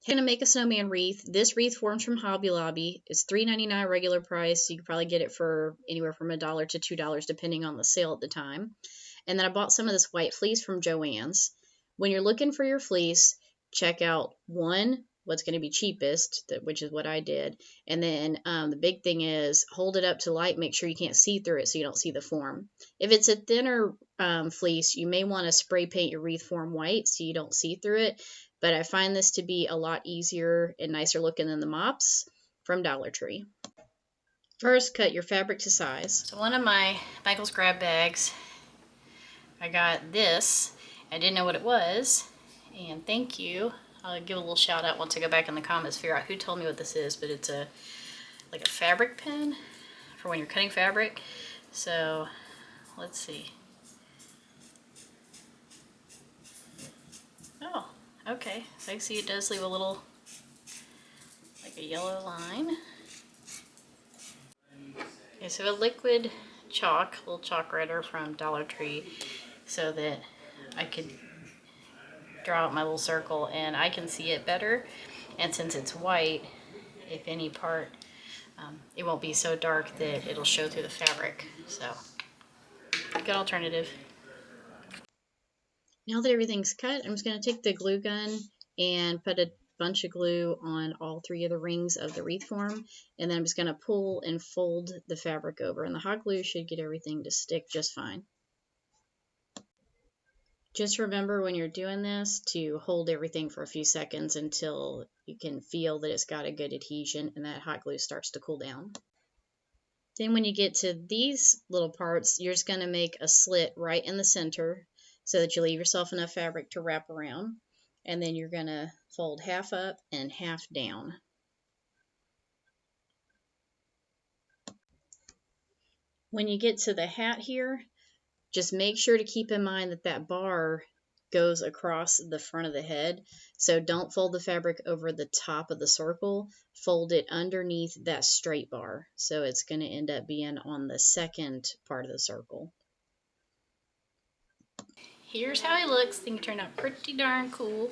I'm gonna make a snowman wreath. This wreath forms from Hobby Lobby. It's $3.99 regular price. You can probably get it for anywhere from $1 to $2 depending on the sale at the time. And then I bought some of this white fleece from Joann's. When you're looking for your fleece, check out one, what's going to be cheapest, which is what I did. And then the big thing is hold it up to light, make sure you can't see through it so you don't see the form. If it's a thinner fleece, you may want to spray paint your wreath form white so you don't see through it. But I find this to be a lot easier and nicer looking than the mops from Dollar Tree. First, cut your fabric to size. So one of my Michael's grab bags, I got this. I didn't know what it was, and thank you. I'll give a little shout out once I go back in the comments, figure out who told me what this is, but it's like a fabric pen for when you're cutting fabric. So let's see. Oh, okay. So I see it does leave a little, like a yellow line. Okay, so a liquid chalk, little chalk writer from Dollar Tree, so that I could draw out my little circle and I can see it better. And since it's white, if any part, it won't be so dark that it'll show through the fabric. So, good alternative. Now that everything's cut, I'm just going to take the glue gun and put a bunch of glue on all 3 of the rings of the wreath form, and then I'm just going to pull and fold the fabric over, and the hot glue should get everything to stick just fine. Just remember when you're doing this to hold everything for a few seconds until you can feel that it's got a good adhesion and that hot glue starts to cool down. Then when you get to these little parts, you're just going to make a slit right in the center so that you leave yourself enough fabric to wrap around. And then you're going to fold half up and half down. When you get to the hat here, just make sure to keep in mind that that bar goes across the front of the head. So don't fold the fabric over the top of the circle. Fold it underneath that straight bar. So it's going to end up being on the second part of the circle. Here's how he looks. I think it turned out pretty darn cool.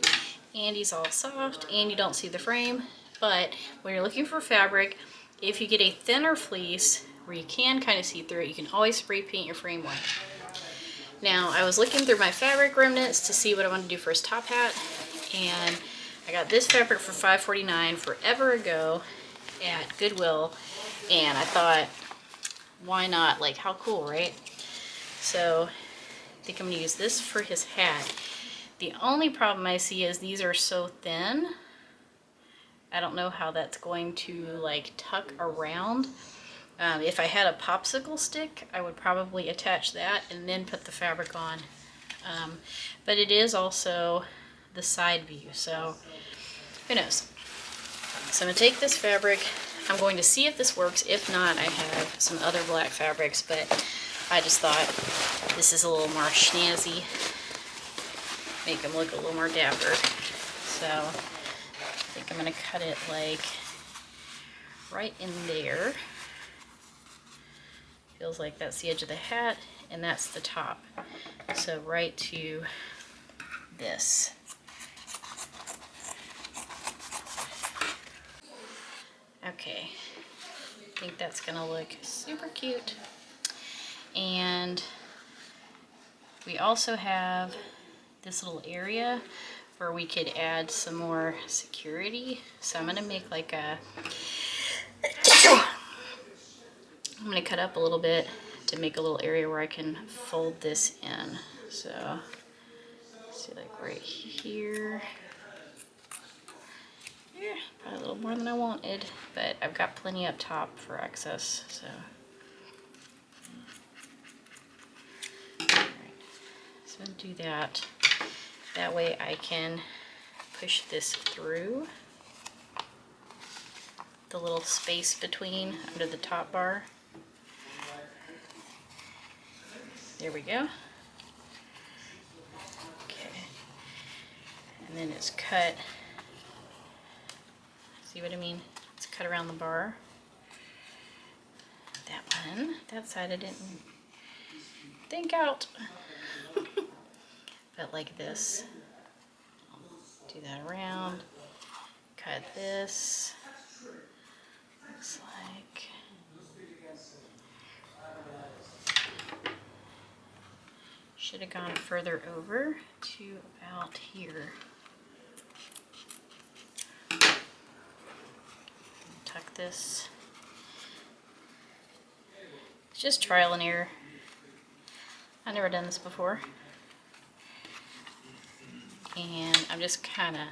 And he's all soft and you don't see the frame. But when you're looking for fabric, if you get a thinner fleece where you can kind of see through it, you can always spray paint your frame white. Now, I was looking through my fabric remnants to see what I wanted to do for his top hat, and I got this fabric for $5.49 forever ago at Goodwill, and I thought, why not? Like, how cool, right? So, I think I'm going to use this for his hat. The only problem I see is these are so thin. I don't know how that's going to, like, tuck around. If I had a popsicle stick, I would probably attach that and then put the fabric on. But it is also the side view, so who knows. So I'm going to take this fabric. I'm going to see if this works. If not, I have some other black fabrics, but I just thought this is a little more snazzy. Make them look a little more dapper. So I think I'm going to cut it like right in there. Feels like that's the edge of the hat and that's the top. So right to this. Okay, I think that's gonna look super cute. And we also have this little area where we could add some more security. So I'm gonna make like a I'm going to cut up a little bit to make a little area where I can fold this in. So, see, like right here. Yeah, probably a little more than I wanted, but I've got plenty up top for excess. So, alright, so I'll do that. That way I can push this through the little space between under the top bar. There we go. Okay. And then it's cut. See what I mean? It's cut around the bar. That one. That side I didn't think out. But like this. I'll do that around. cut this. Looks like should have gone further over to about here. Tuck this. It's just trial and error. I've never done this before. And I'm just kind of,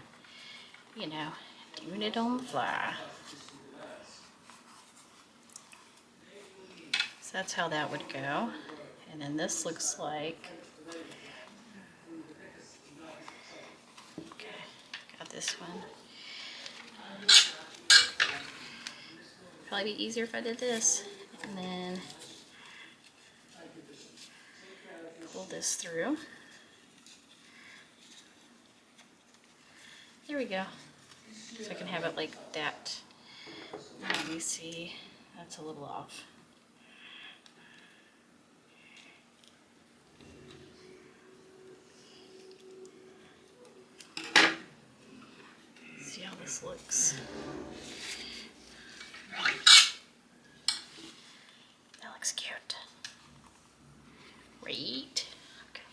you know, doing it on the fly. So that's how that would go. And then this looks like, okay, got this one. Probably be easier if I did this. And then pull this through. There we go. So I can have it like that. Let me see. That's a little off. See how this looks. That looks cute. Right. Okay.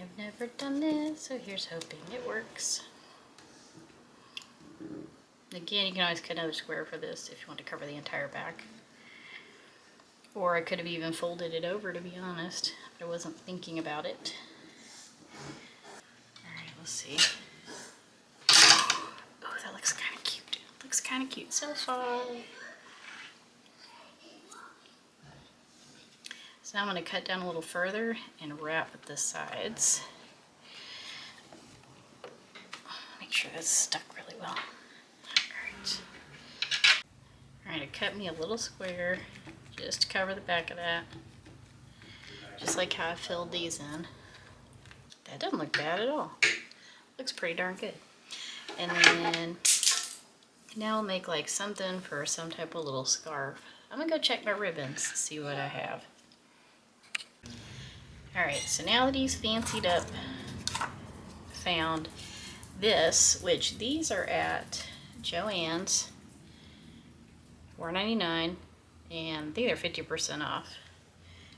I've never done this, so here's hoping it works. Again, you can always cut another square for this if you want to cover the entire back. Or I could have even folded it over, to be honest, but I wasn't thinking about it. Alright, let's see. Oh, that looks kind of cute. Looks kind of cute so far. So now I'm going to cut down a little further and wrap at the sides. Make sure that's stuck really well. Alright, I cut me a little square just to cover the back of that. Just like how I filled these in. That doesn't look bad at all. Looks pretty darn good. And then now I'll make like something for some type of little scarf. I'm gonna go check my ribbons, see what I have. Alright, so now that he's fancied up, found this, which these are at Joann's, $4.99, and I think they're 50% off.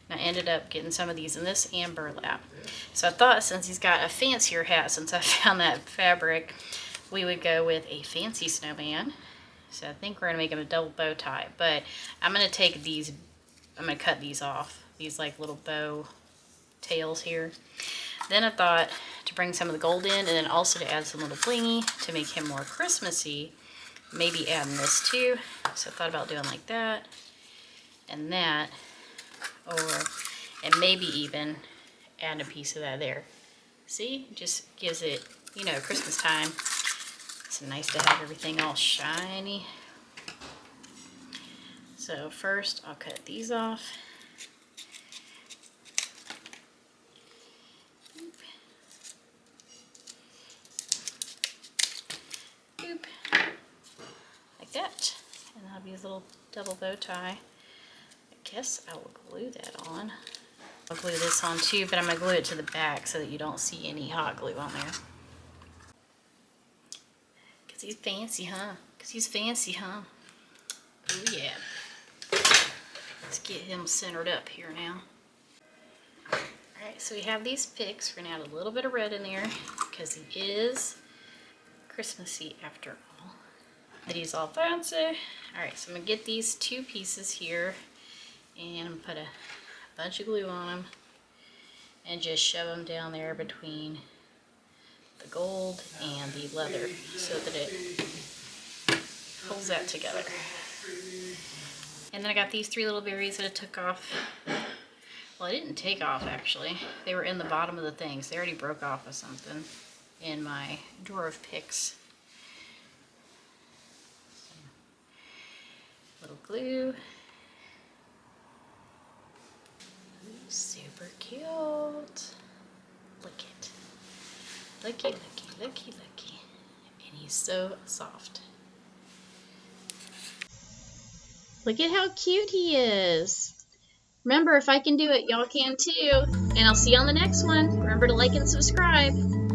And I ended up getting some of these in this and burlap. So I thought since he's got a fancier hat, since I found that fabric, we would go with a fancy snowman. So I think we're gonna make him a double bow tie, but I'm gonna take these, I'm gonna cut these off, these like little bow tails here. Then I thought to bring some of the gold in and then also to add some little blingy to make him more Christmassy, maybe adding this too. So I thought about doing like that and that, and maybe even add a piece of that there. See, just gives it, you know, Christmas time. It's nice to have everything all shiny. So first I'll cut these off. Boop. Like that. And that'll be his little double bow tie. I guess I will glue that on. I'll glue this on too, but I'm gonna glue it to the back so that you don't see any hot glue on there. Cause he's fancy, huh? Cause he's fancy, huh? Oh yeah. Let's get him centered up here now. Alright, so we have these picks. We're gonna add a little bit of red in there because he is Christmassy after all. That he's all fancy. Alright, so I'm gonna get these two pieces here and I'm gonna put a bunch of glue on them and just shove them down there between the gold and the leather so that it pulls that together. And then I got these three little berries that I took off. Well, I didn't take off actually. They were in the bottom of the things. They already broke off of something in my drawer of picks. Little glue. Oops. super cute. Look it. Looky, looky, looky, looky. And he's so soft. Look at how cute he is. Remember, if I can do it, y'all can too. And I'll see you on the next one. Remember to like and subscribe.